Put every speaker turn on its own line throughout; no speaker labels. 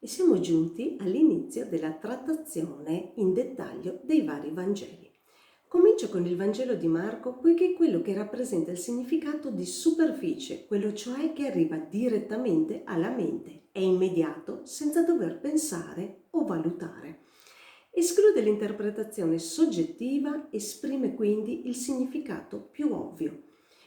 e siamo giunti all'inizio della trattazione in dettaglio dei vari Vangeli. Comincio con il Vangelo di Marco, poiché è quello che rappresenta il significato di superficie, quello cioè che arriva direttamente alla mente, è immediato senza dover pensare o valutare. Esclude l'interpretazione soggettiva, esprime quindi il significato più ovvio.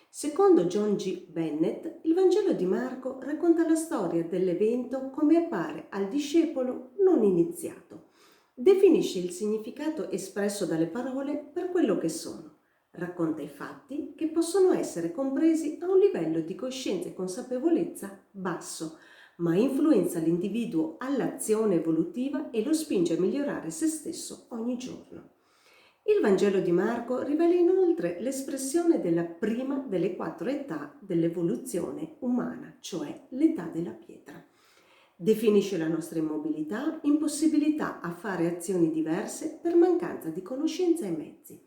Secondo John G. Bennett, il Vangelo di Marco racconta la storia dell'evento come appare al discepolo non iniziato. Definisce il significato espresso dalle parole per quello che sono. Racconta i fatti che possono essere compresi a un livello di coscienza e consapevolezza basso, ma influenza l'individuo all'azione evolutiva e lo spinge a migliorare se stesso ogni giorno. Il Vangelo di Marco rivela inoltre l'espressione della prima delle 4 età dell'evoluzione umana, cioè l'età della pietra. Definisce la nostra immobilità, impossibilità a fare azioni diverse per mancanza di conoscenza e mezzi.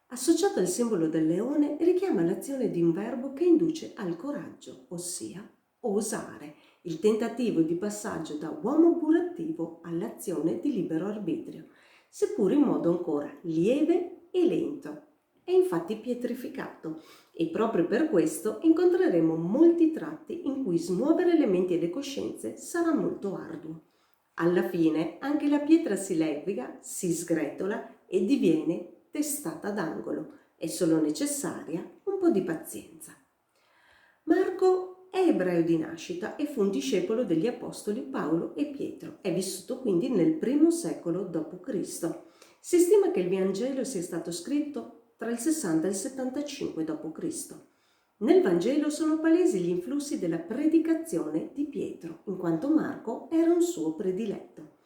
Associato al simbolo del leone, richiama l'azione di un verbo che induce al coraggio, ossia osare, il tentativo di passaggio da uomo burattivo all'azione di libero arbitrio, seppur in modo ancora lieve e lento. È infatti pietrificato e proprio per questo incontreremo molti tratti in cui smuovere le menti e le coscienze sarà molto arduo. Alla fine anche la pietra si leviga, si sgretola e diviene testata d'angolo. È solo necessaria un po' di pazienza. Marco è ebreo di nascita e fu un discepolo degli apostoli Paolo e Pietro. È vissuto quindi nel I secolo d.C. Si stima che il Vangelo sia stato scritto tra il 60 e il 75 d.C. Nel Vangelo sono palesi gli influssi della predicazione di Pietro, in quanto Marco era un suo prediletto.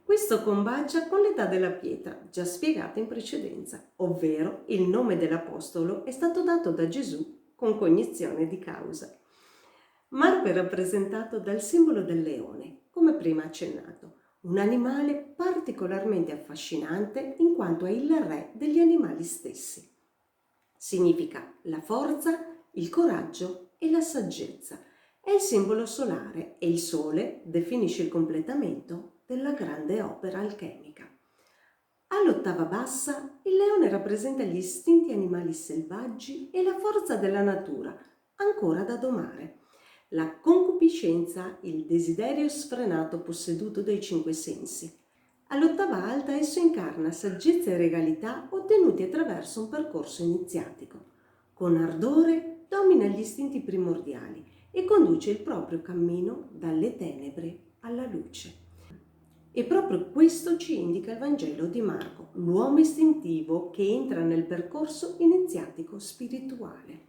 Questo combacia con l'età della pietra, già spiegata in precedenza, ovvero il nome dell'apostolo è stato dato da Gesù con cognizione di causa. Marco è rappresentato dal simbolo del leone, come prima accennato, un animale particolarmente affascinante in quanto è il re degli animali stessi. Significa la forza, il coraggio e la saggezza. È il simbolo solare e il sole definisce il completamento della grande opera alchemica. All'ottava bassa, il leone rappresenta gli istinti animali selvaggi e la forza della natura, ancora da domare. La concupiscenza, il desiderio sfrenato posseduto dai 5 sensi. All'ottava alta esso incarna saggezza e regalità ottenuti attraverso un percorso iniziatico. Con ardore domina gli istinti primordiali e conduce il proprio cammino dalle tenebre alla luce. E proprio questo ci indica il Vangelo di Marco, l'uomo istintivo che entra nel percorso iniziatico spirituale.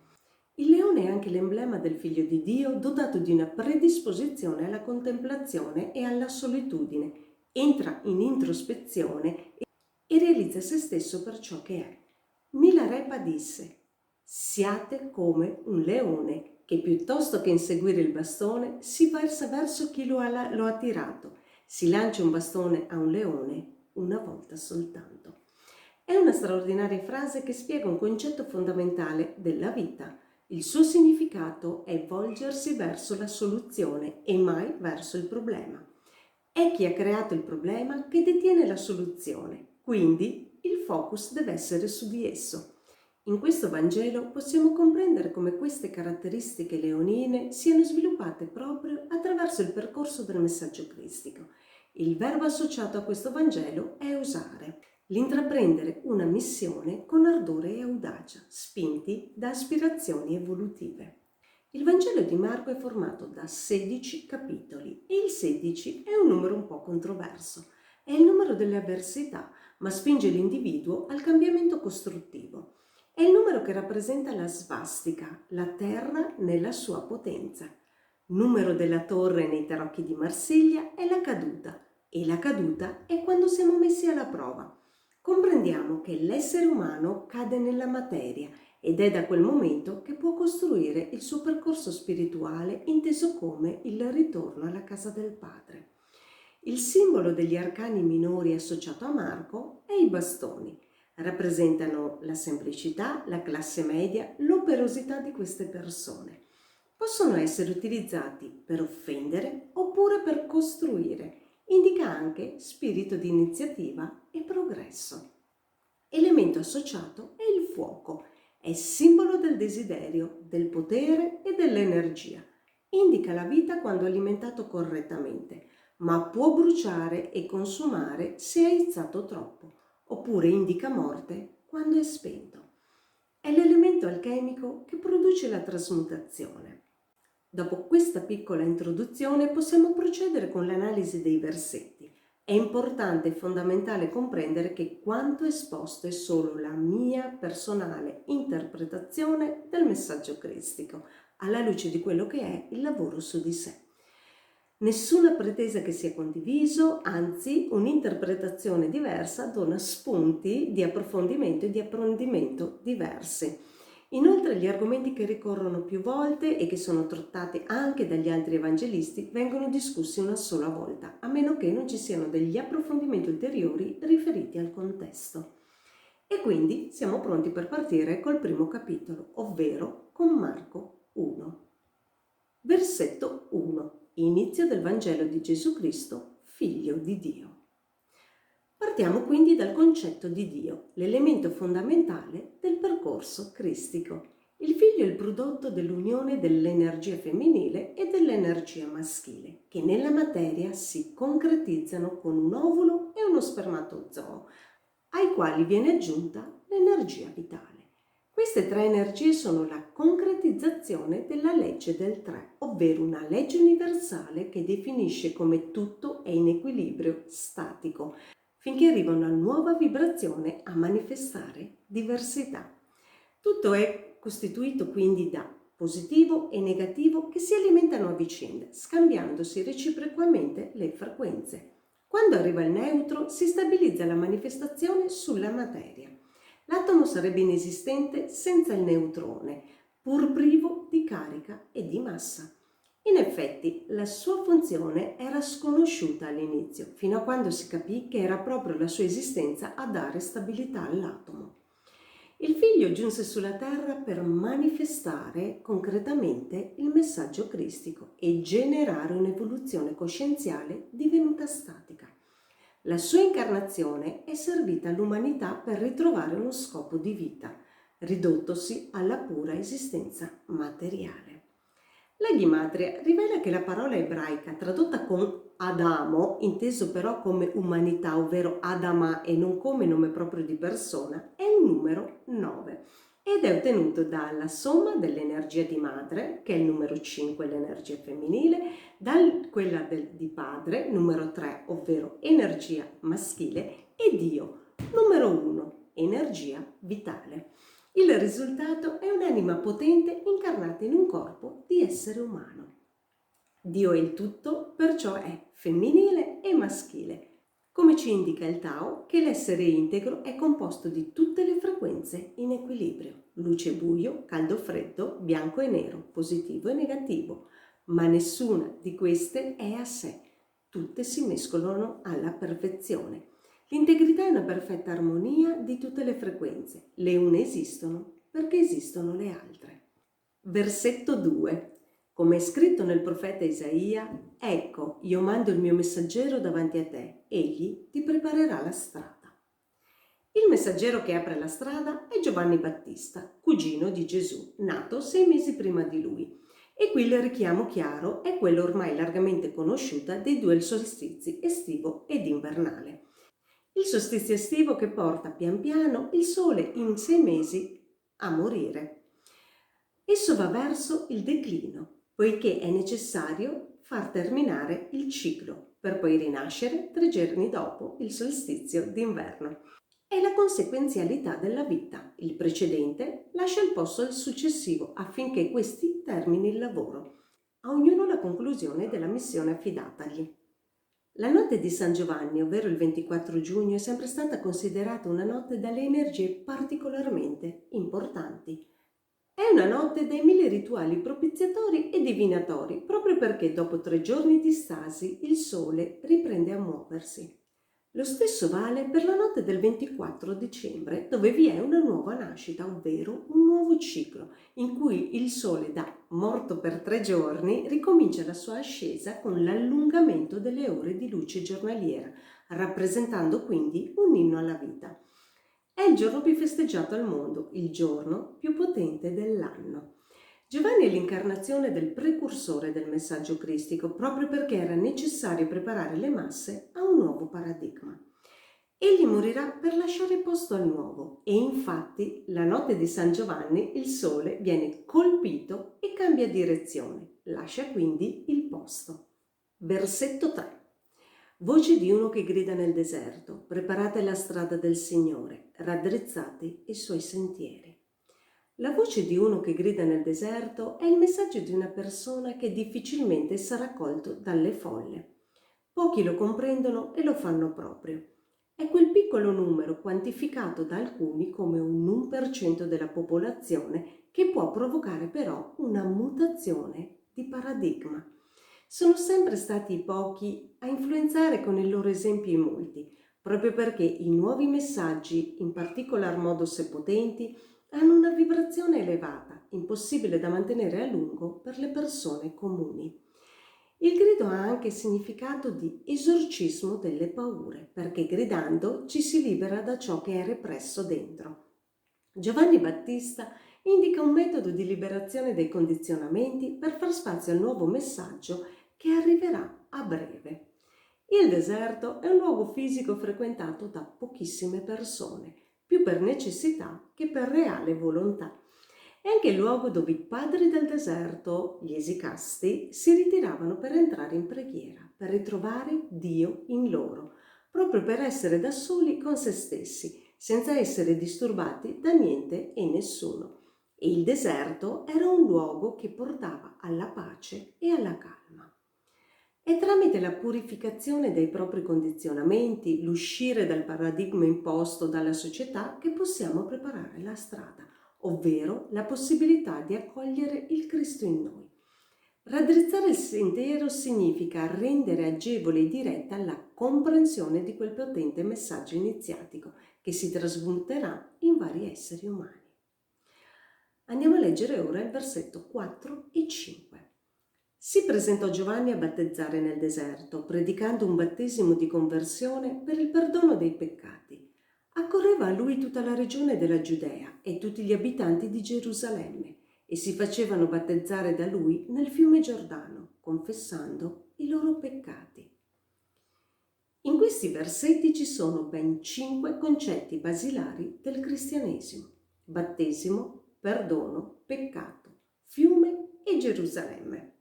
Il leone è anche l'emblema del Figlio di Dio, dotato di una predisposizione alla contemplazione e alla solitudine. Entra in introspezione e realizza se stesso per ciò che è. Milarepa disse: «Siate come un leone che piuttosto che inseguire il bastone si versa verso chi lo ha tirato. Si lancia un bastone a un leone una volta soltanto». È una straordinaria frase che spiega un concetto fondamentale della vita. Il suo significato è volgersi verso la soluzione e mai verso il problema. È chi ha creato il problema che detiene la soluzione, quindi il focus deve essere su di esso. In questo Vangelo possiamo comprendere come queste caratteristiche leonine siano sviluppate proprio attraverso il percorso del messaggio cristico. Il verbo associato a questo Vangelo è osare, l'intraprendere una missione con ardore e audacia, spinti da aspirazioni evolutive. Il Vangelo di Marco è formato da 16 capitoli e il 16 è un numero un po' controverso. È il numero delle avversità, ma spinge l'individuo al cambiamento costruttivo. È il numero che rappresenta la svastica, la terra nella sua potenza. Numero della torre nei tarocchi di Marsiglia è la caduta, e la caduta è quando siamo messi alla prova. Comprendiamo che l'essere umano cade nella materia ed è da quel momento che può costruire il suo percorso spirituale inteso come il ritorno alla casa del Padre. Il simbolo degli arcani minori associato a Marco è i bastoni. Rappresentano la semplicità, la classe media, l'operosità di queste persone. Possono essere utilizzati per offendere oppure per costruire. indica anche spirito di iniziativa e progresso. Elemento associato è il fuoco, è simbolo del desiderio, del potere e dell'energia. Indica la vita quando alimentato correttamente, ma può bruciare e consumare se è izzato troppo, oppure indica morte quando è spento. È l'elemento alchemico che produce la trasmutazione. Dopo questa piccola introduzione possiamo procedere con l'analisi dei versetti. È importante e fondamentale comprendere che quanto esposto è solo la mia personale interpretazione del messaggio cristico, alla luce di quello che è il lavoro su di sé. Nessuna pretesa che sia condiviso, anzi un'interpretazione diversa dona spunti di approfondimento e di apprendimento diversi. Inoltre gli argomenti che ricorrono più volte e che sono trattati anche dagli altri evangelisti vengono discussi una sola volta, a meno che non ci siano degli approfondimenti ulteriori riferiti al contesto. E quindi siamo pronti per partire col primo capitolo, ovvero con Marco 1. Versetto 1. Inizio del Vangelo di Gesù Cristo, Figlio di Dio. Partiamo quindi dal concetto di Dio, l'elemento fondamentale del percorso cristico. Il figlio è il prodotto dell'unione dell'energia femminile e dell'energia maschile, che nella materia si concretizzano con un ovulo e uno spermatozoo, ai quali viene aggiunta l'energia vitale. Queste tre energie sono la concretizzazione della legge del tre, ovvero una legge universale che definisce come tutto è in equilibrio statico, finché arriva una nuova vibrazione a manifestare diversità. Tutto è costituito quindi da positivo e negativo che si alimentano a vicenda, scambiandosi reciprocamente le frequenze. Quando arriva il neutro si stabilizza la manifestazione sulla materia. L'atomo sarebbe inesistente senza il neutrone, pur privo di carica e di massa. In effetti, la sua funzione era sconosciuta all'inizio, fino a quando si capì che era proprio la sua esistenza a dare stabilità all'atomo. Il figlio giunse sulla terra per manifestare concretamente il messaggio cristico e generare un'evoluzione coscienziale divenuta statica. La sua incarnazione è servita all'umanità per ritrovare uno scopo di vita, ridottosi alla pura esistenza materiale. La Ghimatria rivela che la parola ebraica tradotta con Adamo, inteso però come umanità, ovvero Adama e non come nome proprio di persona, è un numero 9 ed è ottenuto dalla somma dell'energia di madre, che è il numero 5, l'energia femminile, da quella di padre, numero 3, ovvero energia maschile, e Dio, numero 1, energia vitale. Il risultato è un'anima potente incarnata in un corpo di essere umano. Dio è il tutto, perciò è femminile e maschile. Come ci indica il Tao, che l'essere integro è composto di tutte le frequenze in equilibrio, luce e buio, caldo e freddo, bianco e nero, positivo e negativo, ma nessuna di queste è a sé, tutte si mescolano alla perfezione. L'integrità è una perfetta armonia di tutte le frequenze, le une esistono perché esistono le altre. Versetto 2. Come è scritto nel profeta Isaia, ecco, io mando il mio messaggero davanti a te, egli ti preparerà la strada. Il messaggero che apre la strada è Giovanni Battista, cugino di Gesù, nato 6 mesi prima di lui. E qui il richiamo chiaro è quello ormai largamente conosciuto dei due solstizi, estivo ed invernale. Il solstizio estivo che porta pian piano il sole in 6 mesi a morire. Esso va verso il declino, poiché è necessario far terminare il ciclo per poi rinascere 3 giorni dopo il solstizio d'inverno. È la conseguenzialità della vita. Il precedente lascia il posto al successivo affinché questi termini il lavoro. A ognuno la conclusione della missione affidatagli. La notte di San Giovanni, ovvero il 24 giugno, è sempre stata considerata una notte dalle energie particolarmente importanti. È una notte dai 1000 rituali propiziatori e divinatori, proprio perché dopo 3 giorni di stasi il sole riprende a muoversi. Lo stesso vale per la notte del 24 dicembre, dove vi è una nuova nascita, ovvero un nuovo ciclo, in cui il Sole, da morto per 3 giorni, ricomincia la sua ascesa con l'allungamento delle ore di luce giornaliera, rappresentando quindi un inno alla vita. È il giorno più festeggiato al mondo, il giorno più potente dell'anno. Giovanni è l'incarnazione del precursore del messaggio cristico, proprio perché era necessario preparare le masse a un nuovo paradigma. Egli morirà per lasciare posto al nuovo e infatti la notte di San Giovanni il sole viene colpito e cambia direzione, lascia quindi il posto. Versetto 3. Voce di uno che grida nel deserto: preparate la strada del Signore, raddrizzate i suoi sentieri. La voce di uno che grida nel deserto è il messaggio di una persona che difficilmente sarà colto dalle folle. Pochi lo comprendono e lo fanno proprio. È quel piccolo numero quantificato da alcuni come un 1% della popolazione che può provocare però una mutazione di paradigma. Sono sempre stati i pochi a influenzare con il loro esempio i molti, proprio perché i nuovi messaggi, in particolar modo se potenti, hanno una vibrazione elevata, impossibile da mantenere a lungo per le persone comuni. Il grido ha anche significato di esorcismo delle paure, perché gridando ci si libera da ciò che è represso dentro. Giovanni Battista indica un metodo di liberazione dai condizionamenti per far spazio al nuovo messaggio che arriverà a breve. Il deserto è un luogo fisico frequentato da pochissime persone, più per necessità che per reale volontà. È anche il luogo dove i padri del deserto, gli esicasti, si ritiravano per entrare in preghiera, per ritrovare Dio in loro, proprio per essere da soli con se stessi, senza essere disturbati da niente e nessuno. E il deserto era un luogo che portava alla pace e alla calma. È tramite la purificazione dei propri condizionamenti, l'uscire dal paradigma imposto dalla società, che possiamo preparare la strada, ovvero la possibilità di accogliere il Cristo in noi. Raddrizzare il sentiero significa rendere agevole e diretta la comprensione di quel potente messaggio iniziatico che si trasmuterà in vari esseri umani. Andiamo a leggere ora il versetto 4 e 5. Si presentò Giovanni a battezzare nel deserto, predicando un battesimo di conversione per il perdono dei peccati. Accorreva a lui tutta la regione della Giudea e tutti gli abitanti di Gerusalemme, e si facevano battezzare da lui nel fiume Giordano, confessando i loro peccati. In questi versetti ci sono ben 5 concetti basilari del cristianesimo: battesimo, perdono, peccato, fiume e Gerusalemme.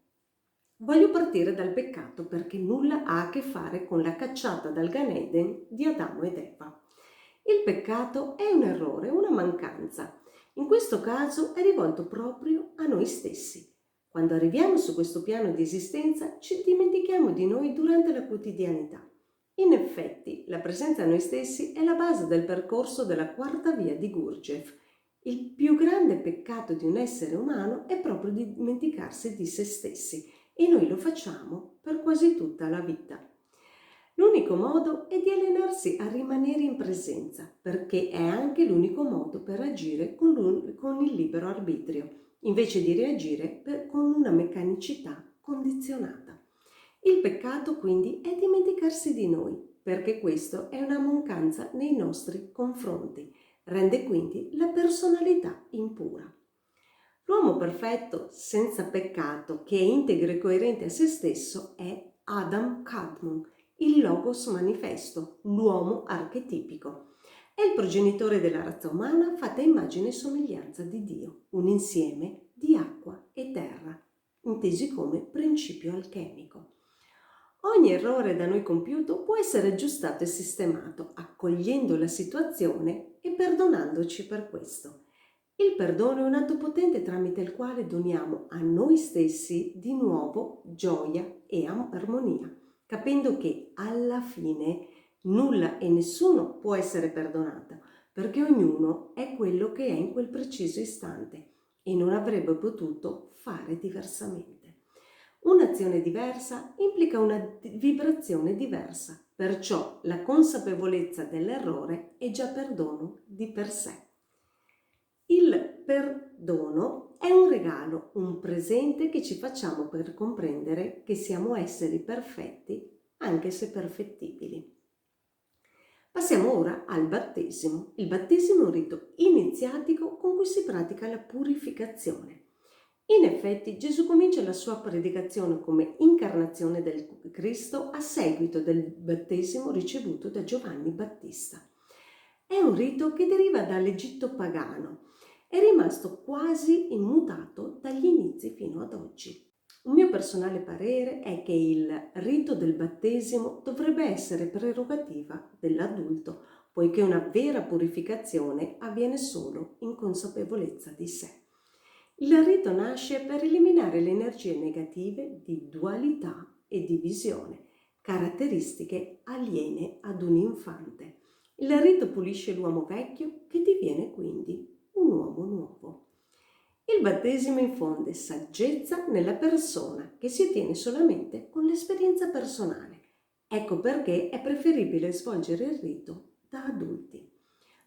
Voglio partire dal peccato perché nulla ha a che fare con la cacciata dal Gan Eden di Adamo ed Eva. Il peccato è un errore, una mancanza. In questo caso è rivolto proprio a noi stessi. Quando arriviamo su questo piano di esistenza ci dimentichiamo di noi durante la quotidianità. In effetti, la presenza a noi stessi è la base del percorso della quarta via di Gurdjieff. Il più grande peccato di un essere umano è proprio dimenticarsi di se stessi, e noi lo facciamo per quasi tutta la vita. L'unico modo è di allenarsi a rimanere in presenza, perché è anche l'unico modo per agire con il libero arbitrio, invece di reagire con una meccanicità condizionata. Il peccato quindi è dimenticarsi di noi, perché questo è una mancanza nei nostri confronti, rende quindi la personalità impura. L'uomo perfetto, senza peccato, che è integro e coerente a se stesso, è Adam Kadmon, il Logos manifesto, l'uomo archetipico. È il progenitore della razza umana fatta a immagine e somiglianza di Dio, un insieme di acqua e terra, intesi come principio alchemico. Ogni errore da noi compiuto può essere aggiustato e sistemato, accogliendo la situazione e perdonandoci per questo. Il perdono è un atto potente tramite il quale doniamo a noi stessi di nuovo gioia e armonia, capendo che alla fine nulla e nessuno può essere perdonato, perché ognuno è quello che è in quel preciso istante e non avrebbe potuto fare diversamente. Un'azione diversa implica una vibrazione diversa, perciò la consapevolezza dell'errore è già perdono di per sé. Il perdono è un regalo, un presente che ci facciamo per comprendere che siamo esseri perfetti, anche se perfettibili. Passiamo ora al battesimo. Il battesimo è un rito iniziatico con cui si pratica la purificazione. In effetti Gesù comincia la sua predicazione come incarnazione del Cristo a seguito del battesimo ricevuto da Giovanni Battista. È un rito che deriva dall'Egitto pagano. È rimasto quasi immutato dagli inizi fino ad oggi. Un mio personale parere è che il rito del battesimo dovrebbe essere prerogativa dell'adulto, poiché una vera purificazione avviene solo in consapevolezza di sé. Il rito nasce per eliminare le energie negative di dualità e divisione, caratteristiche aliene ad un infante. Il rito pulisce l'uomo vecchio che diviene quindi un uomo nuovo. Il battesimo infonde saggezza nella persona che si ottiene solamente con l'esperienza personale. Ecco perché è preferibile svolgere il rito da adulti.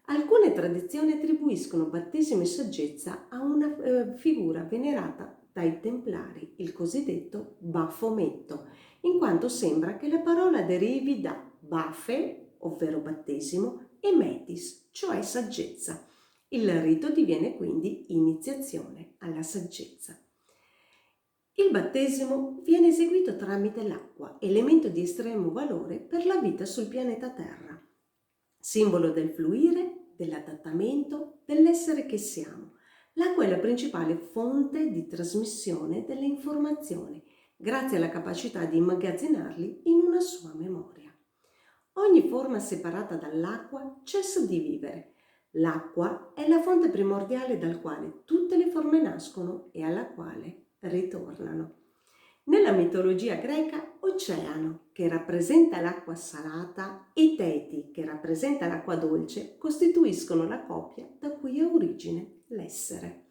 Alcune tradizioni attribuiscono battesimo e saggezza a una figura venerata dai Templari, il cosiddetto Baphometto, in quanto sembra che la parola derivi da Baphe, ovvero battesimo, e Metis, cioè saggezza. Il rito diviene quindi iniziazione alla saggezza. Il battesimo viene eseguito tramite l'acqua, elemento di estremo valore per la vita sul pianeta Terra, simbolo del fluire, dell'adattamento, dell'essere che siamo. L'acqua è la principale fonte di trasmissione delle informazioni, grazie alla capacità di immagazzinarli in una sua memoria. Ogni forma separata dall'acqua cessa di vivere. L'acqua è la fonte primordiale dal quale tutte le forme nascono e alla quale ritornano. Nella mitologia greca, Oceano, che rappresenta l'acqua salata, e Teti, che rappresenta l'acqua dolce, costituiscono la coppia da cui ha origine l'essere.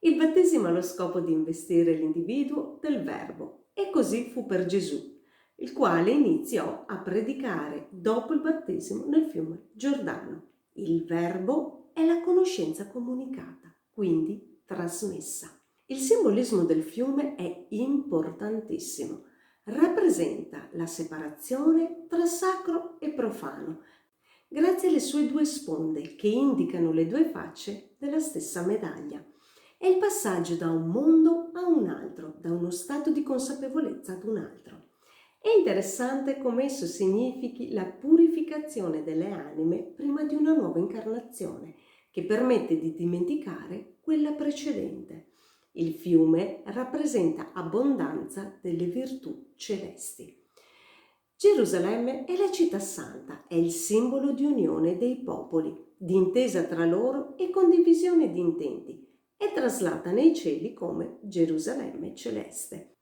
Il battesimo ha lo scopo di investire l'individuo del Verbo, e così fu per Gesù, il quale iniziò a predicare dopo il battesimo nel fiume Giordano. Il Verbo è la conoscenza comunicata, quindi trasmessa. Il simbolismo del fiume è importantissimo. Rappresenta la separazione tra sacro e profano, grazie alle sue due sponde che indicano le due facce della stessa medaglia. È il passaggio da un mondo a un altro, da uno stato di consapevolezza ad un altro. È interessante come esso significhi la purificazione delle anime prima di una nuova incarnazione, che permette di dimenticare quella precedente. Il fiume rappresenta abbondanza delle virtù celesti. Gerusalemme è la città santa, è il simbolo di unione dei popoli, di intesa tra loro e condivisione di intenti. È traslata nei cieli come Gerusalemme celeste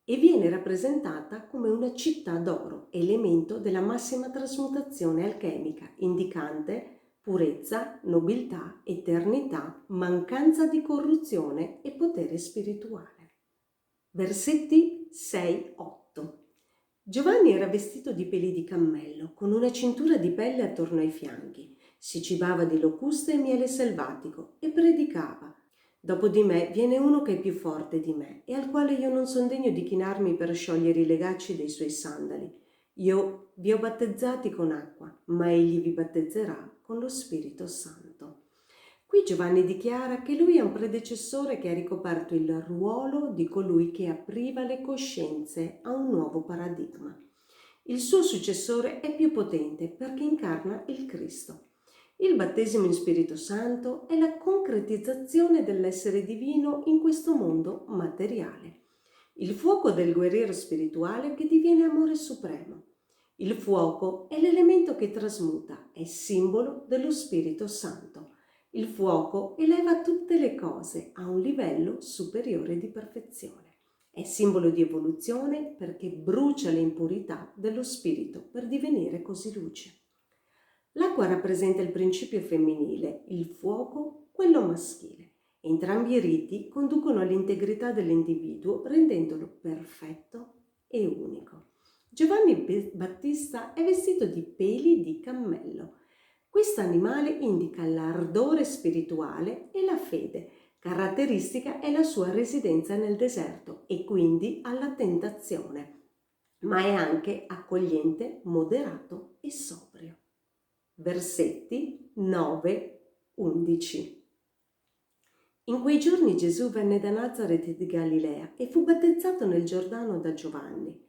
e viene rappresentata come una città d'oro, elemento della massima trasmutazione alchemica, indicante purezza, nobiltà, eternità, mancanza di corruzione e potere spirituale. Versetti 6-8. Giovanni era vestito di peli di cammello, con una cintura di pelle attorno ai fianchi. Si cibava di locuste e miele selvatico e predicava: dopo di me viene uno che è più forte di me e al quale io non son degno di chinarmi per sciogliere i legacci dei suoi sandali. Io vi ho battezzati con acqua, ma egli vi battezzerà con lo Spirito Santo. Qui Giovanni dichiara che lui è un predecessore che ha ricoperto il ruolo di colui che apriva le coscienze a un nuovo paradigma. Il suo successore è più potente perché incarna il Cristo. Il battesimo in Spirito Santo è la concretizzazione dell'essere divino in questo mondo materiale. Il fuoco del guerriero spirituale che diviene amore supremo. Il fuoco è l'elemento che trasmuta, è simbolo dello Spirito Santo. Il fuoco eleva tutte le cose a un livello superiore di perfezione. È simbolo di evoluzione perché brucia le impurità dello spirito per divenire così luce. L'acqua rappresenta il principio femminile, il fuoco quello maschile. Entrambi i riti conducono all'integrità dell'individuo rendendolo perfetto e unico. Giovanni Battista è vestito di peli di cammello. Questo animale indica l'ardore spirituale e la fede. Caratteristica è la sua residenza nel deserto e quindi alla tentazione, ma è anche accogliente, moderato e sobrio. Versetti 9-11. In quei giorni Gesù venne da Nazaret di Galilea e fu battezzato nel Giordano da Giovanni.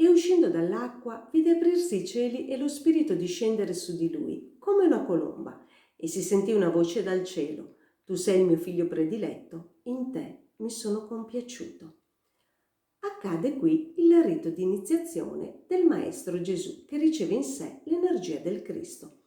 E uscendo dall'acqua vide aprirsi i cieli e lo Spirito discendere su di lui, come una colomba, e si sentì una voce dal cielo: Tu sei il mio figlio prediletto, in te mi sono compiaciuto. Accade qui il rito di iniziazione del Maestro Gesù, che riceve in sé l'energia del Cristo.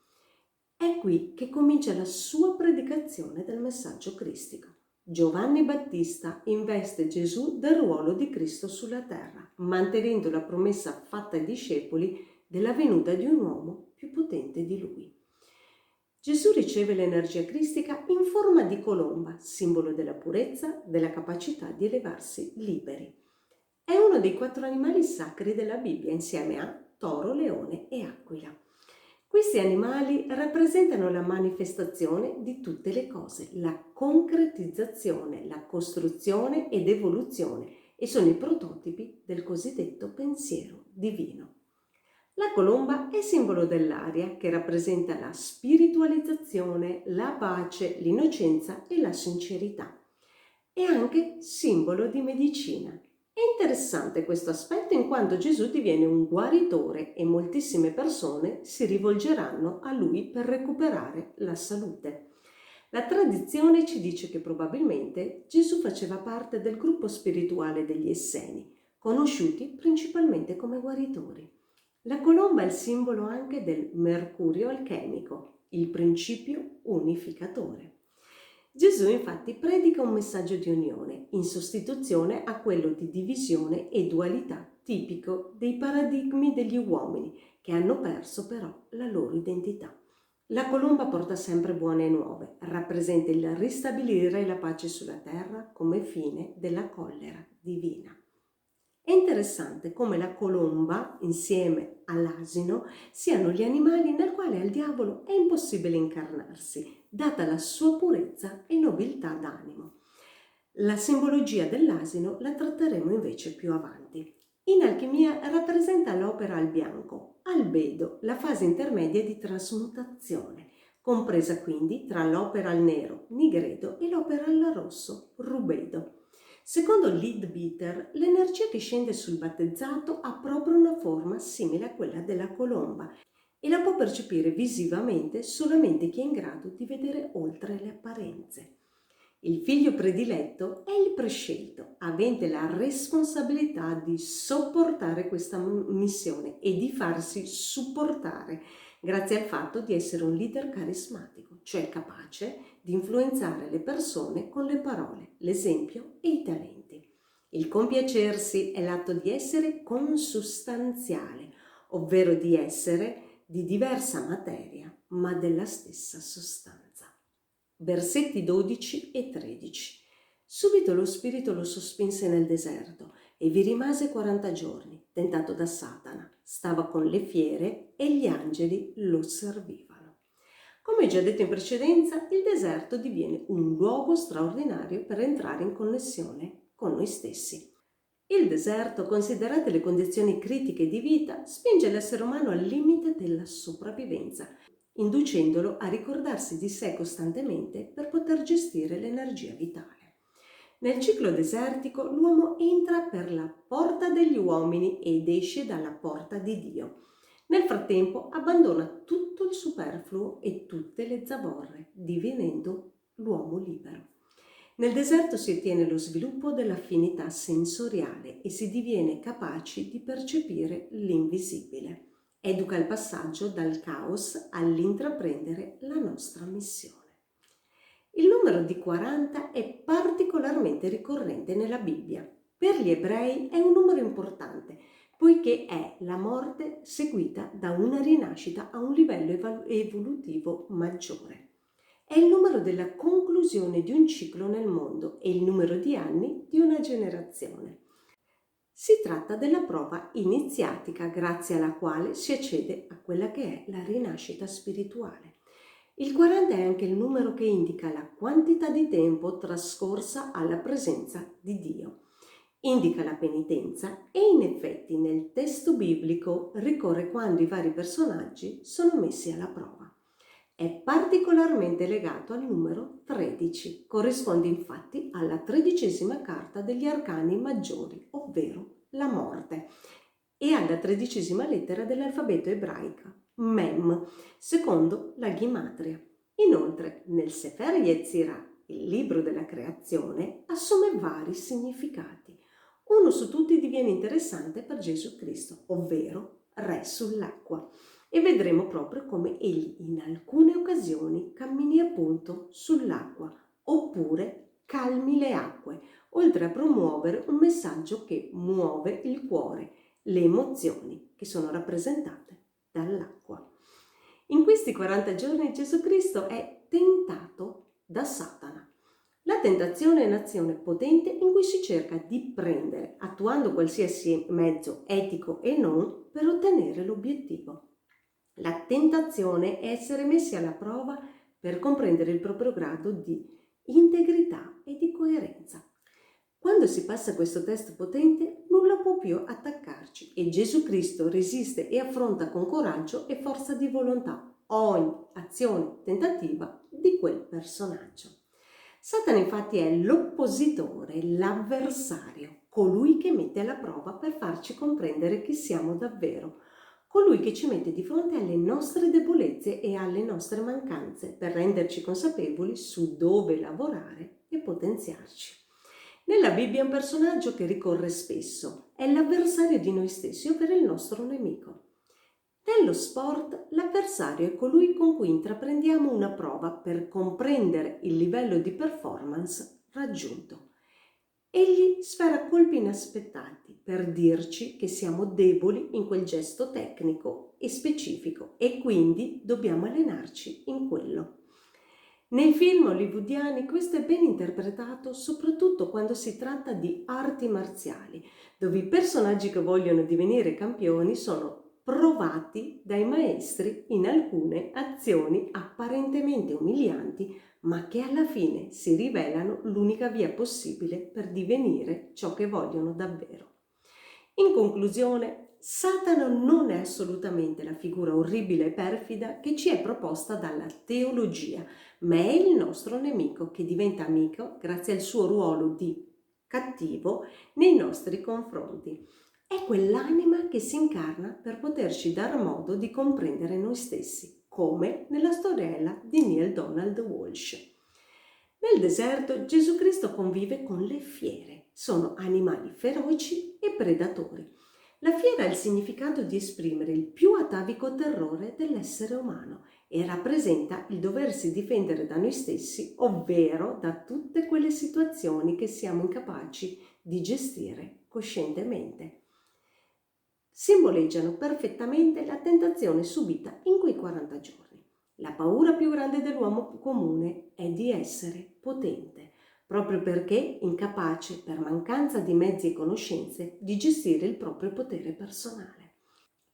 È qui che comincia la sua predicazione del messaggio cristico. Giovanni Battista investe Gesù del ruolo di Cristo sulla terra, mantenendo la promessa fatta ai discepoli della venuta di un uomo più potente di lui. Gesù riceve l'energia cristica in forma di colomba, simbolo della purezza, della capacità di elevarsi liberi. È uno dei 4 animali sacri della Bibbia, insieme a toro, leone e aquila. Questi animali rappresentano la manifestazione di tutte le cose, la concretizzazione, la costruzione ed evoluzione, e sono i prototipi del cosiddetto pensiero divino. La colomba è simbolo dell'aria, che rappresenta la spiritualizzazione, la pace, l'innocenza e la sincerità. È anche simbolo di medicina. È interessante questo aspetto in quanto Gesù diviene un guaritore e moltissime persone si rivolgeranno a lui per recuperare la salute. La tradizione ci dice che probabilmente Gesù faceva parte del gruppo spirituale degli Esseni, conosciuti principalmente come guaritori. La colomba è il simbolo anche del mercurio alchemico, il principio unificatore. Gesù infatti predica un messaggio di unione, in sostituzione a quello di divisione e dualità tipico dei paradigmi degli uomini, che hanno perso però la loro identità. La colomba porta sempre buone nuove, rappresenta il ristabilire la pace sulla terra come fine della collera divina. È interessante come la colomba, insieme all'asino, siano gli animali nel quale al diavolo è impossibile incarnarsi, data la sua purezza e nobiltà d'animo. La simbologia dell'asino la tratteremo invece più avanti. In alchimia rappresenta l'opera al bianco, albedo, la fase intermedia di trasmutazione, compresa quindi tra l'opera al nero, nigredo, e l'opera al rosso, rubedo. Secondo Leadbeater, l'energia che scende sul battezzato ha proprio una forma simile a quella della colomba e la può percepire visivamente solamente chi è in grado di vedere oltre le apparenze. Il figlio prediletto è il prescelto, avente la responsabilità di sopportare questa missione e di farsi supportare, grazie al fatto di essere un leader carismatico, cioè capace di influenzare le persone con le parole, l'esempio e i talenti. Il compiacersi è l'atto di essere consustanziale, ovvero di essere di diversa materia, ma della stessa sostanza. Versetti 12 e 13. Subito lo spirito lo sospinse nel deserto e vi rimase 40 giorni, tentato da Satana. Stava con le fiere e gli angeli lo servivano. Come già detto in precedenza, il deserto diviene un luogo straordinario per entrare in connessione con noi stessi. Il deserto, considerate le condizioni critiche di vita, spinge l'essere umano al limite della sopravvivenza, inducendolo a ricordarsi di sé costantemente per poter gestire l'energia vitale. Nel ciclo desertico l'uomo entra per la porta degli uomini ed esce dalla porta di Dio. Nel frattempo abbandona tutto il superfluo e tutte le zavorre, divenendo l'uomo libero. Nel deserto si ottiene lo sviluppo dell'affinità sensoriale e si diviene capaci di percepire l'invisibile. Educa il passaggio dal caos all'intraprendere la nostra missione. Il numero di 40 è particolarmente ricorrente nella Bibbia. Per gli ebrei è un numero importante, poiché è la morte seguita da una rinascita a un livello evolutivo maggiore. È il numero della conclusione di un ciclo nel mondo e il numero di anni di una generazione. Si tratta della prova iniziatica grazie alla quale si accede a quella che è la rinascita spirituale. Il 40 è anche il numero che indica la quantità di tempo trascorsa alla presenza di Dio. Indica la penitenza e in effetti nel testo biblico ricorre quando i vari personaggi sono messi alla prova. È particolarmente legato al numero 13, corrisponde infatti alla 13ª carta degli arcani maggiori, ovvero la morte, e alla 13ª lettera dell'alfabeto ebraico, Mem, secondo la Gematria. Inoltre, nel Sefer Yetzirah, il libro della creazione, assume vari significati. Uno su tutti diviene interessante per Gesù Cristo, ovvero Re sull'acqua. E vedremo proprio come egli in alcune occasioni cammini appunto sull'acqua, oppure calmi le acque, oltre a promuovere un messaggio che muove il cuore, le emozioni che sono rappresentate dall'acqua. In questi 40 giorni Gesù Cristo è tentato da Satana. La tentazione è un'azione potente in cui si cerca di prendere, attuando qualsiasi mezzo etico e non, per ottenere l'obiettivo. La tentazione è essere messi alla prova per comprendere il proprio grado di integrità e di coerenza. Quando si passa questo test potente, nulla può più attaccarci e Gesù Cristo resiste e affronta con coraggio e forza di volontà ogni azione tentativa di quel personaggio. Satana infatti è l'oppositore, l'avversario, colui che mette alla prova per farci comprendere chi siamo davvero, colui che ci mette di fronte alle nostre debolezze e alle nostre mancanze per renderci consapevoli su dove lavorare e potenziarci. Nella Bibbia è un personaggio che ricorre spesso, è l'avversario di noi stessi, ovvero il nostro nemico. Nello sport l'avversario è colui con cui intraprendiamo una prova per comprendere il livello di performance raggiunto. Egli sfera colpi inaspettati per dirci che siamo deboli in quel gesto tecnico e specifico e quindi dobbiamo allenarci in quello. Nei film hollywoodiani questo è ben interpretato soprattutto quando si tratta di arti marziali, dove i personaggi che vogliono divenire campioni sono provati dai maestri in alcune azioni apparentemente umilianti, ma che alla fine si rivelano l'unica via possibile per divenire ciò che vogliono davvero. In conclusione, Satana non è assolutamente la figura orribile e perfida che ci è proposta dalla teologia, ma è il nostro nemico che diventa amico grazie al suo ruolo di cattivo nei nostri confronti. È quell'anima che si incarna per poterci dar modo di comprendere noi stessi, come nella storiella di Neale Donald Walsch. Nel deserto Gesù Cristo convive con le fiere, sono animali feroci e predatori. La fiera ha il significato di esprimere il più atavico terrore dell'essere umano e rappresenta il doversi difendere da noi stessi, ovvero da tutte quelle situazioni che siamo incapaci di gestire coscientemente. Simboleggiano perfettamente la tentazione subita in quei 40 giorni. La paura più grande dell'uomo comune è di essere potente, proprio perché incapace, per mancanza di mezzi e conoscenze, di gestire il proprio potere personale.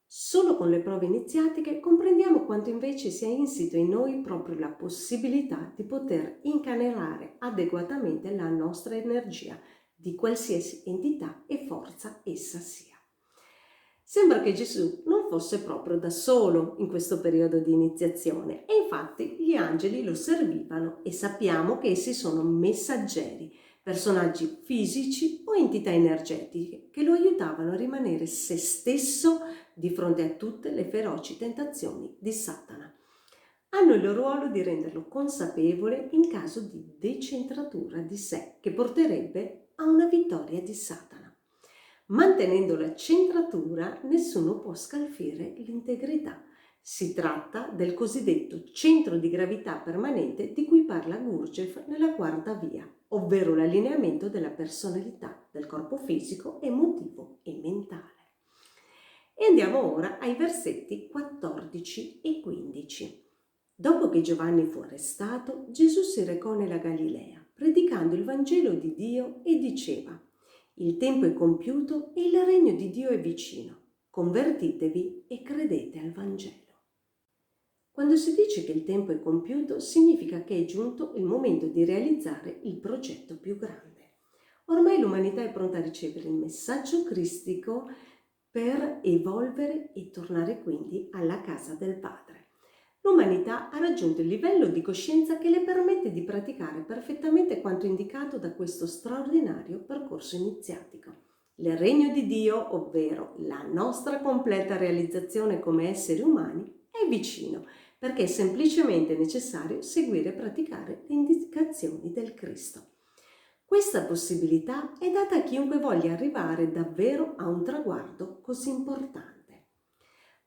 Solo con le prove iniziatiche comprendiamo quanto invece sia insito in noi proprio la possibilità di poter incamerare adeguatamente la nostra energia, di qualsiasi entità e forza essa sia. Sembra che Gesù non fosse proprio da solo in questo periodo di iniziazione e infatti gli angeli lo servivano e sappiamo che essi sono messaggeri, personaggi fisici o entità energetiche che lo aiutavano a rimanere se stesso di fronte a tutte le feroci tentazioni di Satana. Hanno il ruolo di renderlo consapevole in caso di decentratura di sé che porterebbe a una vittoria di Satana. Mantenendo la centratura, nessuno può scalfire l'integrità. Si tratta del cosiddetto centro di gravità permanente di cui parla Gurdjieff nella quarta via, ovvero l'allineamento della personalità, del corpo fisico, emotivo e mentale. E andiamo ora ai versetti 14 e 15. Dopo che Giovanni fu arrestato, Gesù si recò nella Galilea, predicando il Vangelo di Dio e diceva: il tempo è compiuto e il regno di Dio è vicino. Convertitevi e credete al Vangelo. Quando si dice che il tempo è compiuto, significa che è giunto il momento di realizzare il progetto più grande. Ormai l'umanità è pronta a ricevere il messaggio cristico per evolvere e tornare quindi alla casa del Padre. L'umanità ha raggiunto il livello di coscienza che le permette di praticare perfettamente quanto indicato da questo straordinario percorso iniziatico. Il regno di Dio, ovvero la nostra completa realizzazione come esseri umani, è vicino, perché è semplicemente necessario seguire e praticare le indicazioni del Cristo. Questa possibilità è data a chiunque voglia arrivare davvero a un traguardo così importante.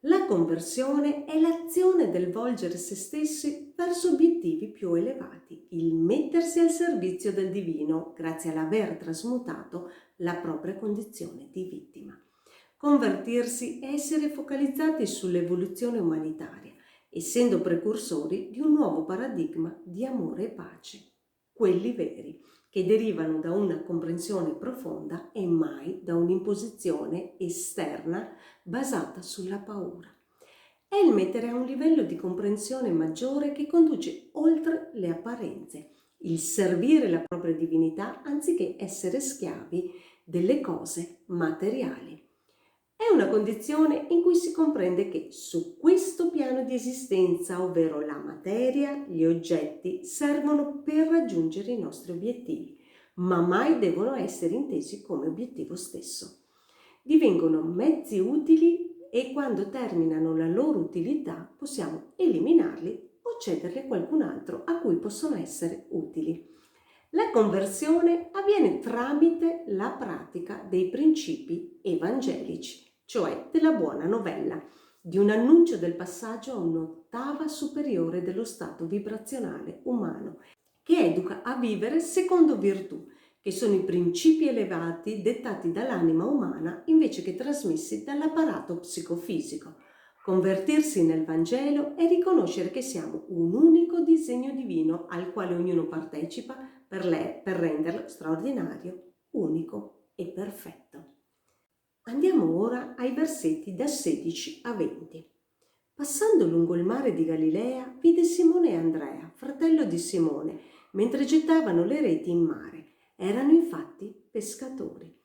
La conversione è l'azione del volgere se stessi verso obiettivi più elevati, il mettersi al servizio del divino grazie all'aver trasmutato la propria condizione di vittima. Convertirsi è essere focalizzati sull'evoluzione umanitaria, essendo precursori di un nuovo paradigma di amore e pace, quelli veri, che derivano da una comprensione profonda e mai da un'imposizione esterna basata sulla paura. È il mettere a un livello di comprensione maggiore che conduce oltre le apparenze, il servire la propria divinità anziché essere schiavi delle cose materiali. È una condizione in cui si comprende che su questo piano di esistenza, ovvero la materia, gli oggetti, servono per raggiungere i nostri obiettivi, ma mai devono essere intesi come obiettivo stesso. Divengono mezzi utili e quando terminano la loro utilità possiamo eliminarli o cederli a qualcun altro a cui possono essere utili. La conversione avviene tramite la pratica dei principi evangelici, cioè della buona novella, di un annuncio del passaggio a un'ottava superiore dello stato vibrazionale umano, che educa a vivere secondo virtù, che sono i principi elevati dettati dall'anima umana invece che trasmessi dall'apparato psicofisico. Convertirsi nel Vangelo è riconoscere che siamo un unico disegno divino al quale ognuno partecipa per renderlo straordinario, unico e perfetto. Andiamo ora ai versetti da 16 a 20. Passando lungo il mare di Galilea, vide Simone e Andrea, fratello di Simone, mentre gettavano le reti in mare. Erano infatti pescatori.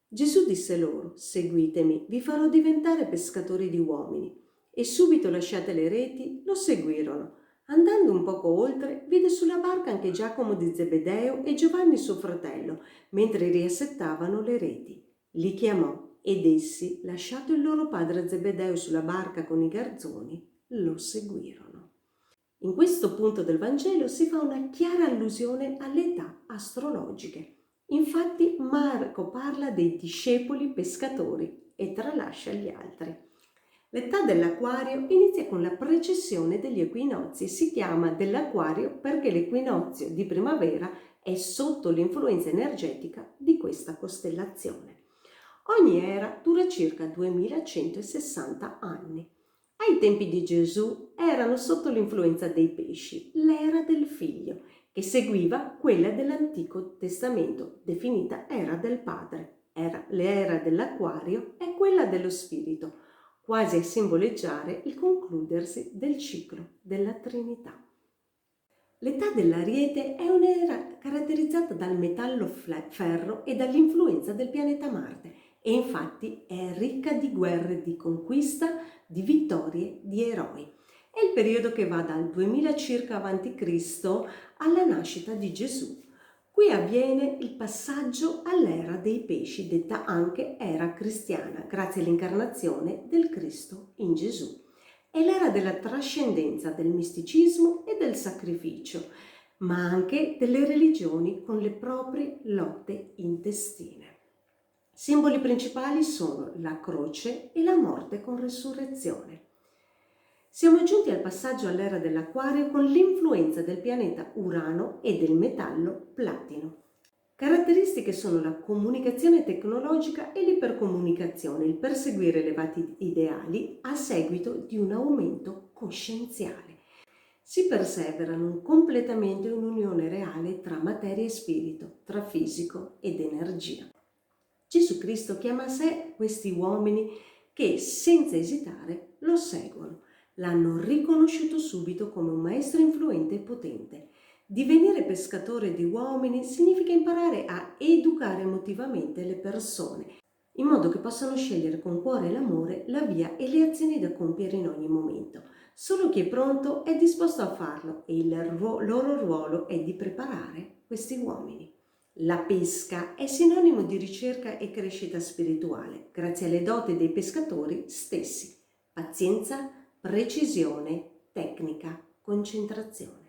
Gesù disse loro: «Seguitemi, vi farò diventare pescatori di uomini». E subito lasciate le reti, lo seguirono. Andando un poco oltre, vide sulla barca anche Giacomo di Zebedeo e Giovanni suo fratello, mentre riassettavano le reti. Li chiamò ed essi, lasciato il loro padre Zebedeo sulla barca con i garzoni, lo seguirono. In questo punto del Vangelo si fa una chiara allusione alle età astrologiche. Infatti Marco parla dei discepoli pescatori e tralascia gli altri. L'età dell'Aquario inizia con la precessione degli equinozi e si chiama dell'Aquario perché l'equinozio di primavera è sotto l'influenza energetica di questa costellazione. Ogni era dura circa 2160 anni. Ai tempi di Gesù erano sotto l'influenza dei pesci, l'era del figlio, che seguiva quella dell'Antico Testamento, definita era del Padre. L'era dell'Aquario è quella dello Spirito, quasi a simboleggiare il concludersi del ciclo della Trinità. L'età dell'Ariete è un'era caratterizzata dal metallo ferro e dall'influenza del pianeta Marte e infatti è ricca di guerre, di conquista, di vittorie, di eroi. È il periodo che va dal 2000 circa a.C. alla nascita di Gesù. Qui avviene il passaggio all'era dei pesci, detta anche era cristiana, grazie all'incarnazione del Cristo in Gesù. È l'era della trascendenza, del misticismo e del sacrificio, ma anche delle religioni con le proprie lotte intestine. Simboli principali sono la croce e la morte con resurrezione. Siamo giunti al passaggio all'era dell'Aquario con l'influenza del pianeta Urano e del metallo platino. Caratteristiche sono la comunicazione tecnologica e l'ipercomunicazione, il perseguire elevati ideali a seguito di un aumento coscienziale. Si persevera in un completamento in un'unione reale tra materia e spirito, tra fisico ed energia. Gesù Cristo chiama a sé questi uomini che senza esitare lo seguono. L'hanno riconosciuto subito come un maestro influente e potente. Divenire pescatore di uomini significa imparare a educare emotivamente le persone, in modo che possano scegliere con cuore e l'amore la via e le azioni da compiere in ogni momento. Solo chi è pronto è disposto a farlo e il loro ruolo è di preparare questi uomini. La pesca è sinonimo di ricerca e crescita spirituale, grazie alle doti dei pescatori stessi: pazienza, precisione, tecnica, concentrazione.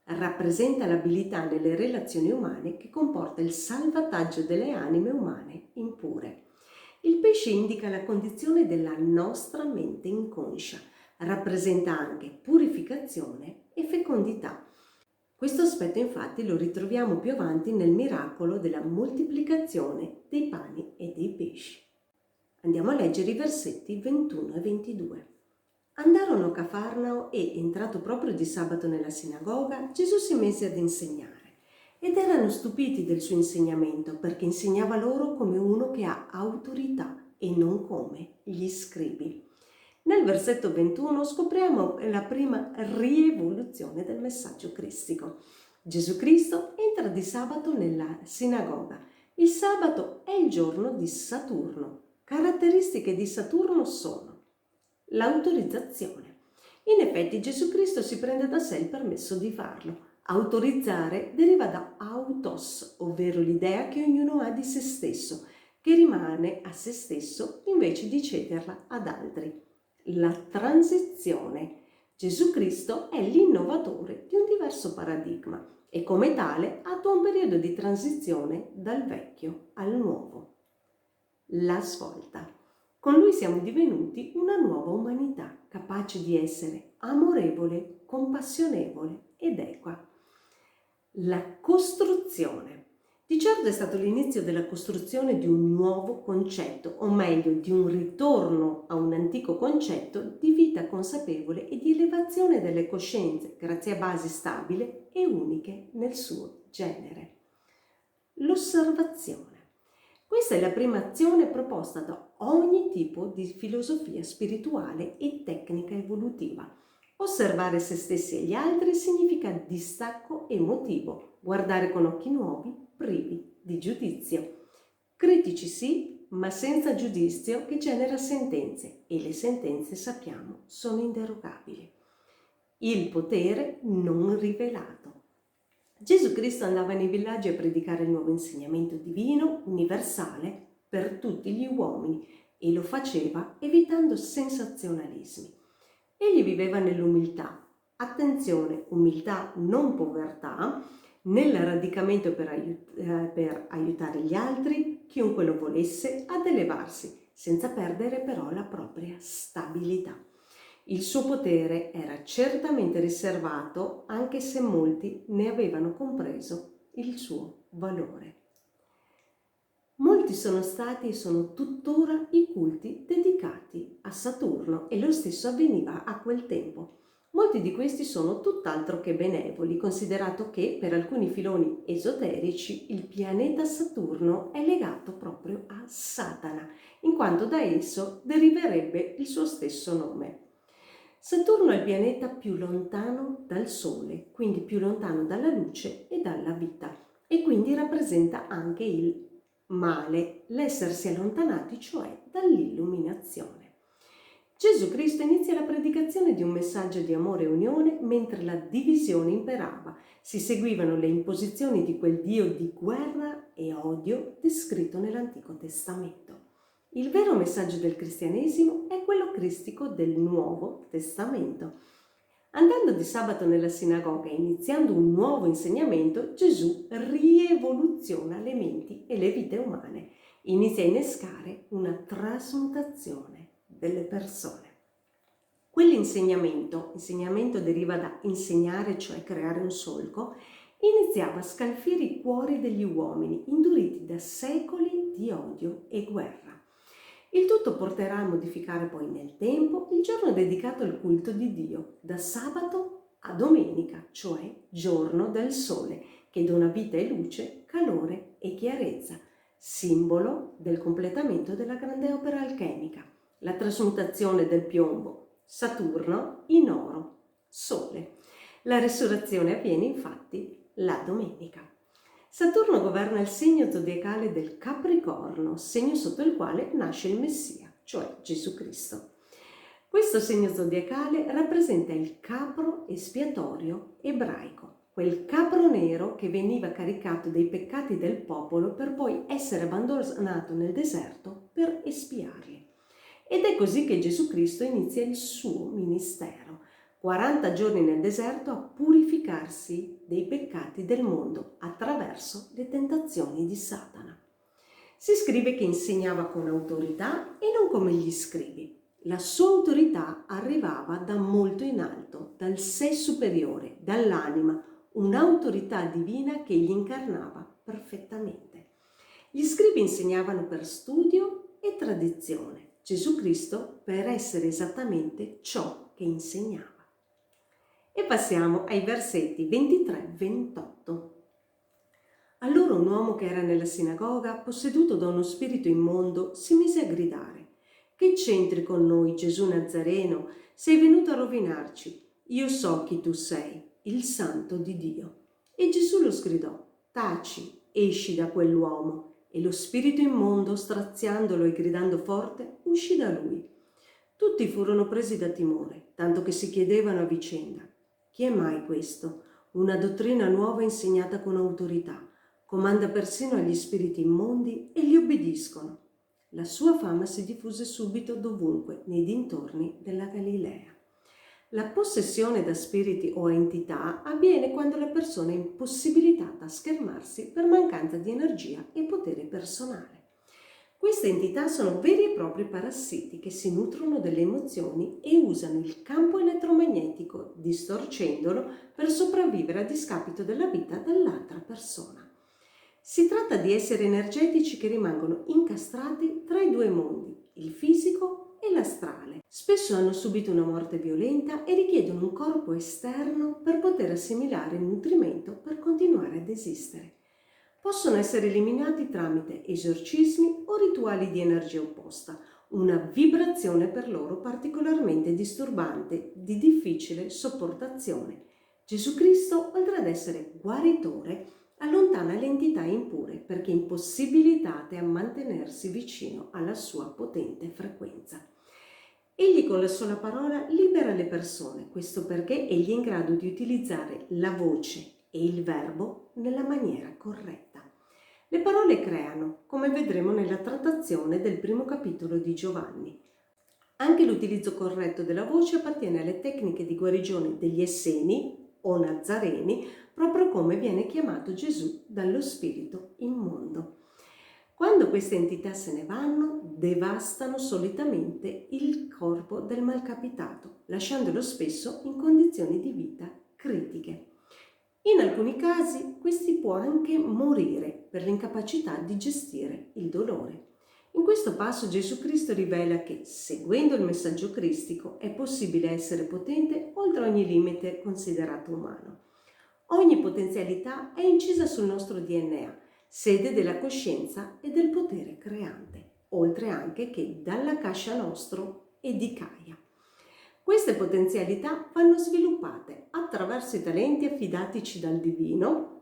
Rappresenta l'abilità nelle relazioni umane che comporta il salvataggio delle anime umane impure. Il pesce indica la condizione della nostra mente inconscia, rappresenta anche purificazione e fecondità. Questo aspetto infatti lo ritroviamo più avanti nel miracolo della moltiplicazione dei pani e dei pesci. Andiamo a leggere i versetti 21 e 22. Andarono a Cafarnao e, entrato proprio di sabato nella sinagoga, Gesù si mise ad insegnare. Ed erano stupiti del suo insegnamento, perché insegnava loro come uno che ha autorità e non come gli scribi. Nel versetto 21 scopriamo la prima rievoluzione del messaggio cristico. Gesù Cristo entra di sabato nella sinagoga. Il sabato è il giorno di Saturno. Caratteristiche di Saturno sono l'autorizzazione. In effetti Gesù Cristo si prende da sé il permesso di farlo. Autorizzare deriva da autos, ovvero l'idea che ognuno ha di se stesso, che rimane a se stesso invece di cederla ad altri. La transizione. Gesù Cristo è l'innovatore di un diverso paradigma e come tale attua un periodo di transizione dal vecchio al nuovo. La svolta. Con lui siamo divenuti una nuova umanità, capace di essere amorevole, compassionevole ed equa. La costruzione. Di certo è stato l'inizio della costruzione di un nuovo concetto, o meglio di un ritorno a un antico concetto di vita consapevole e di elevazione delle coscienze, grazie a basi stabili e uniche nel suo genere. L'osservazione. Questa è la prima azione proposta da ogni tipo di filosofia spirituale e tecnica evolutiva. Osservare se stessi e gli altri significa distacco emotivo, guardare con occhi nuovi, privi di giudizio. Critici sì, ma senza giudizio che genera sentenze, e le sentenze, sappiamo, sono inderogabili. Il potere non rivelato. Gesù Cristo andava nei villaggi a predicare il nuovo insegnamento divino, universale, per tutti gli uomini, e lo faceva evitando sensazionalismi. Egli viveva nell'umiltà. Attenzione, umiltà, non povertà, nel radicamento per aiutare gli altri, chiunque lo volesse, ad elevarsi, senza perdere però la propria stabilità. Il suo potere era certamente riservato, anche se molti ne avevano compreso il suo valore. Molti sono stati e sono tuttora i culti dedicati a Saturno e lo stesso avveniva a quel tempo. Molti di questi sono tutt'altro che benevoli, considerato che per alcuni filoni esoterici il pianeta Saturno è legato proprio a Satana, in quanto da esso deriverebbe il suo stesso nome. Saturno è il pianeta più lontano dal Sole, quindi più lontano dalla luce e dalla vita, e quindi rappresenta anche il male, l'essersi allontanati cioè dall'illuminazione. Gesù Cristo inizia la predicazione di un messaggio di amore e unione mentre la divisione imperava. Si seguivano le imposizioni di quel Dio di guerra e odio descritto nell'Antico Testamento. Il vero messaggio del cristianesimo è quello cristico del Nuovo Testamento. Andando di sabato nella sinagoga e iniziando un nuovo insegnamento, Gesù rievoluziona le menti e le vite umane. Inizia a innescare una trasmutazione delle persone. Quell'insegnamento deriva da insegnare, cioè creare un solco, iniziava a scalfire i cuori degli uomini, induriti da secoli di odio e guerra. Il tutto porterà a modificare poi nel tempo il giorno dedicato al culto di Dio, da sabato a domenica, cioè giorno del sole, che dona vita e luce, calore e chiarezza, simbolo del completamento della grande opera alchemica, la trasmutazione del piombo Saturno in oro, Sole. La risurrezione avviene infatti la domenica. Saturno governa il segno zodiacale del Capricorno, segno sotto il quale nasce il Messia, cioè Gesù Cristo. Questo segno zodiacale rappresenta il capro espiatorio ebraico, quel capro nero che veniva caricato dei peccati del popolo per poi essere abbandonato nel deserto per espiarli. Ed è così che Gesù Cristo inizia il suo ministero, 40 giorni nel deserto a purificarsi dei peccati del mondo attraverso le tentazioni di Satana. Si scrive che insegnava con autorità e non come gli scribi. La sua autorità arrivava da molto in alto, dal sé superiore, dall'anima, un'autorità divina che gli incarnava perfettamente. Gli scribi insegnavano per studio e tradizione, Gesù Cristo per essere esattamente ciò che insegnava. E passiamo ai versetti 23-28. Allora un uomo che era nella sinagoga, posseduto da uno spirito immondo, si mise a gridare: «Che c'entri con noi, Gesù Nazareno? Sei venuto a rovinarci. Io so chi tu sei, il Santo di Dio». E Gesù lo sgridò: «Taci, esci da quell'uomo». E lo spirito immondo, straziandolo e gridando forte, uscì da lui. Tutti furono presi da timore, tanto che si chiedevano a vicenda: «Chi è mai questo? Una dottrina nuova insegnata con autorità. Comanda persino agli spiriti immondi e gli obbediscono». La sua fama si diffuse subito dovunque, nei dintorni della Galilea. La possessione da spiriti o entità avviene quando la persona è impossibilitata a schermarsi per mancanza di energia e potere personale. Queste entità sono veri e propri parassiti che si nutrono delle emozioni e usano il campo elettromagnetico, distorcendolo per sopravvivere a discapito della vita dell'altra persona. Si tratta di esseri energetici che rimangono incastrati tra i due mondi, il fisico e l'astrale. Spesso hanno subito una morte violenta e richiedono un corpo esterno per poter assimilare il nutrimento per continuare ad esistere. Possono essere eliminati tramite esorcismi o rituali di energia opposta, una vibrazione per loro particolarmente disturbante, di difficile sopportazione. Gesù Cristo, oltre ad essere guaritore, allontana le entità impure perché impossibilitate a mantenersi vicino alla sua potente frequenza. Egli con la sola parola libera le persone, questo perché egli è in grado di utilizzare la voce e il verbo nella maniera corretta. Le parole creano, come vedremo nella trattazione del primo capitolo di Giovanni. Anche l'utilizzo corretto della voce appartiene alle tecniche di guarigione degli Esseni o Nazareni, proprio come viene chiamato Gesù dallo spirito immondo. Quando queste entità se ne vanno, devastano solitamente il corpo del malcapitato, lasciandolo spesso in condizioni di vita critiche. In alcuni casi questi può anche morire per l'incapacità di gestire il dolore. In questo passo Gesù Cristo rivela che, seguendo il messaggio cristico, è possibile essere potente oltre ogni limite considerato umano. Ogni potenzialità è incisa sul nostro DNA, sede della coscienza e del potere creante, oltre anche che dalla cascia nostro e di Gaia. Queste potenzialità vanno sviluppate attraverso i talenti affidatici dal divino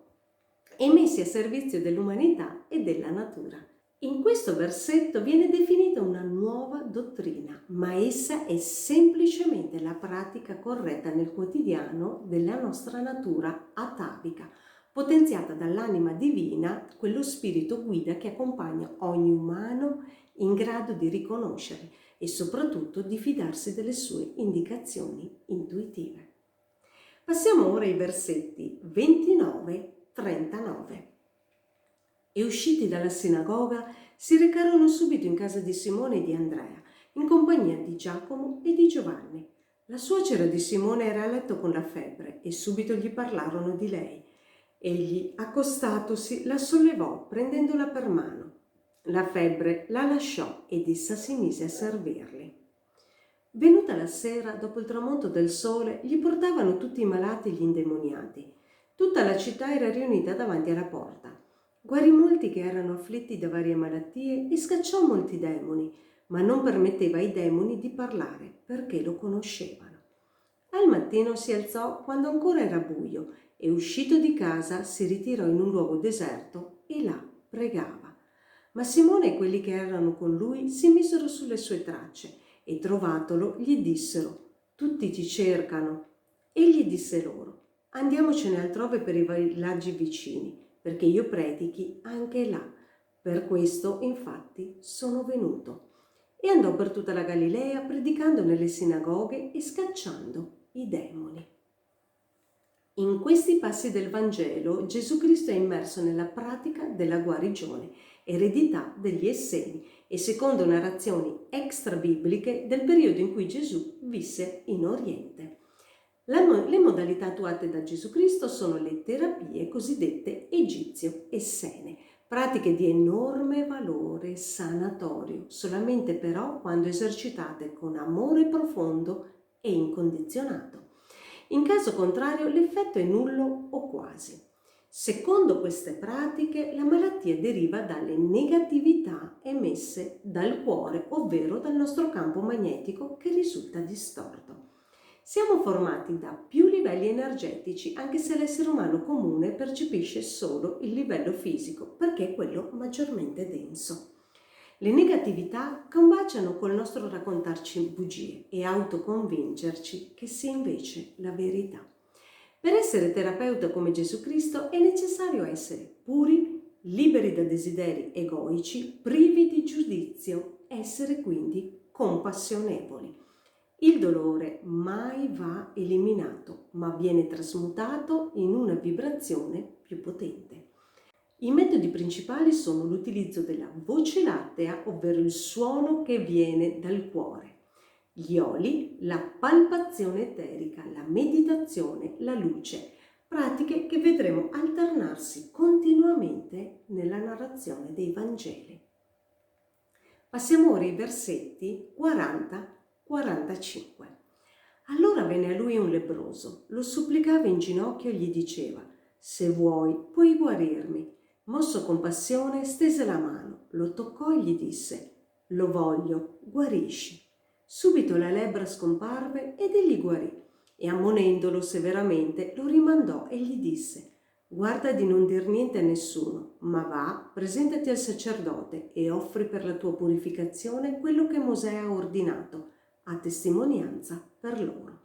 e messi a servizio dell'umanità e della natura. In questo versetto viene definita una nuova dottrina, ma essa è semplicemente la pratica corretta nel quotidiano della nostra natura atavica, potenziata dall'anima divina, quello spirito guida che accompagna ogni umano in grado di riconoscere e soprattutto di fidarsi delle sue indicazioni intuitive. Passiamo ora ai versetti 29-39. E usciti dalla sinagoga si recarono subito in casa di Simone e di Andrea, in compagnia di Giacomo e di Giovanni. La suocera di Simone era a letto con la febbre e subito gli parlarono di lei. Egli, accostatosi, la sollevò prendendola per mano. La febbre la lasciò ed essa si mise a servirli. Venuta la sera, dopo il tramonto del sole, gli portavano tutti i malati e gli indemoniati. Tutta la città era riunita davanti alla porta. Guarì molti che erano afflitti da varie malattie e scacciò molti demoni. ma non permetteva ai demoni di parlare perché lo conoscevano. Al mattino si alzò quando ancora era buio e uscito di casa si ritirò in un luogo deserto e là pregava. Ma Simone e quelli che erano con lui si misero sulle sue tracce e trovatolo gli dissero: tutti ti cercano. Egli disse loro: andiamocene altrove per i villaggi vicini, perché io predichi anche là. Per questo, infatti, sono venuto. E andò per tutta la Galilea, predicando nelle sinagoghe e scacciando i demoni. In questi passi del Vangelo, Gesù Cristo è immerso nella pratica della guarigione, eredità degli Esseni e secondo narrazioni extra-bibliche del periodo in cui Gesù visse in Oriente. Le modalità attuate da Gesù Cristo sono le terapie cosiddette egizio-essene, pratiche di enorme valore sanatorio, solamente però quando esercitate con amore profondo e incondizionato. In caso contrario, l'effetto è nullo o quasi. Secondo queste pratiche, la malattia deriva dalle negatività emesse dal cuore, ovvero dal nostro campo magnetico che risulta distorto. Siamo formati da più livelli energetici, anche se l'essere umano comune percepisce solo il livello fisico, perché è quello maggiormente denso. Le negatività combaciano col nostro raccontarci bugie e autoconvincerci che sia invece la verità. Per essere terapeuta come Gesù Cristo è necessario essere puri, liberi da desideri egoici, privi di giudizio, essere quindi compassionevoli. Il dolore mai va eliminato, ma viene trasmutato in una vibrazione più potente. I metodi principali sono l'utilizzo della voce lattea, ovvero il suono che viene dal cuore, gli oli, la palpazione eterica, la meditazione, la luce, pratiche che vedremo alternarsi continuamente nella narrazione dei Vangeli. Passiamo ora ai versetti 40-45. Allora venne a lui un lebbroso, lo supplicava in ginocchio e gli diceva: se vuoi, puoi guarirmi. Mosso con passione, stese la mano, lo toccò e gli disse: lo voglio, guarisci. Subito la lebbra scomparve ed egli guarì, e ammonendolo severamente lo rimandò e gli disse: guarda di non dir niente a nessuno, ma va, presentati al sacerdote e offri per la tua purificazione quello che Mosè ha ordinato, a testimonianza per loro.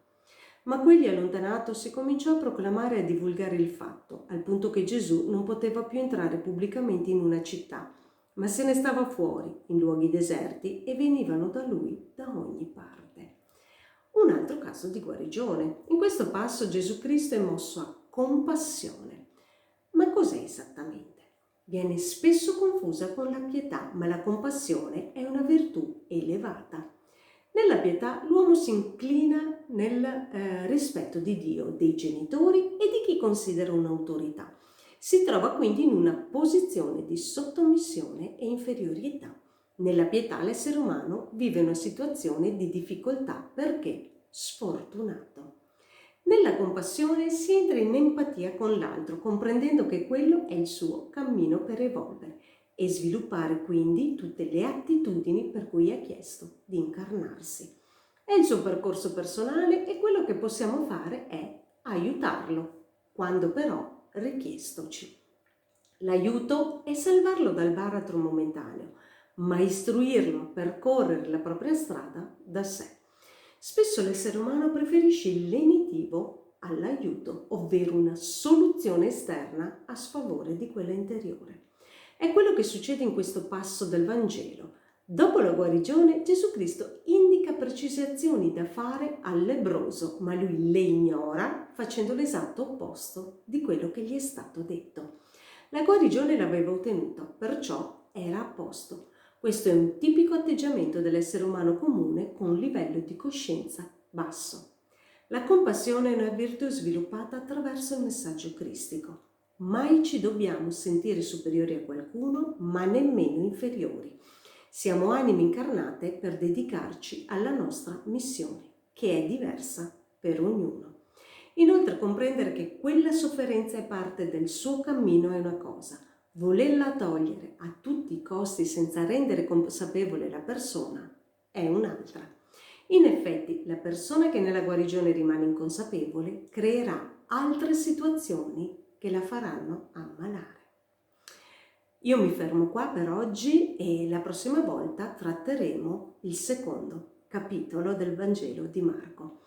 Ma quegli, allontanato, cominciò a proclamare e a divulgare il fatto, al punto che Gesù non poteva più entrare pubblicamente in una città, ma se ne stava fuori, in luoghi deserti, e venivano da lui da ogni parte. Un altro caso di guarigione. In questo passo Gesù Cristo è mosso a compassione. Ma cos'è esattamente? Viene spesso confusa con la pietà, ma la compassione è una virtù elevata. Nella pietà l'uomo si inclina nel rispetto di Dio, dei genitori e di chi considera un'autorità. Si trova quindi in una posizione di sottomissione e inferiorietà. Nella pietà l'essere umano vive una situazione di difficoltà perché sfortunato. Nella compassione si entra in empatia con l'altro, comprendendo che quello è il suo cammino per evolvere e sviluppare quindi tutte le attitudini per cui ha chiesto di incarnarsi. È il suo percorso personale e quello che possiamo fare è aiutarlo, quando però richiestoci. L'aiuto è salvarlo dal baratro momentaneo, ma istruirlo a percorrere la propria strada da sé. Spesso l'essere umano preferisce il lenitivo all'aiuto, ovvero una soluzione esterna a sfavore di quella interiore. È quello che succede in questo passo del Vangelo. Dopo la guarigione, Gesù Cristo indica precise azioni da fare al lebbroso, ma lui le ignora facendo l'esatto opposto di quello che gli è stato detto. La guarigione l'aveva ottenuta, perciò era a posto. Questo è un tipico atteggiamento dell'essere umano comune con un livello di coscienza basso. La compassione è una virtù sviluppata attraverso il messaggio cristico. Mai ci dobbiamo sentire superiori a qualcuno, ma nemmeno inferiori. Siamo anime incarnate per dedicarci alla nostra missione, che è diversa per ognuno. Inoltre, comprendere che quella sofferenza è parte del suo cammino è una cosa. Volerla togliere a tutti i costi senza rendere consapevole la persona è un'altra. In effetti, la persona che nella guarigione rimane inconsapevole creerà altre situazioni che la faranno ammalare. Io mi fermo qua per oggi e la prossima volta tratteremo il secondo capitolo del Vangelo di Marco.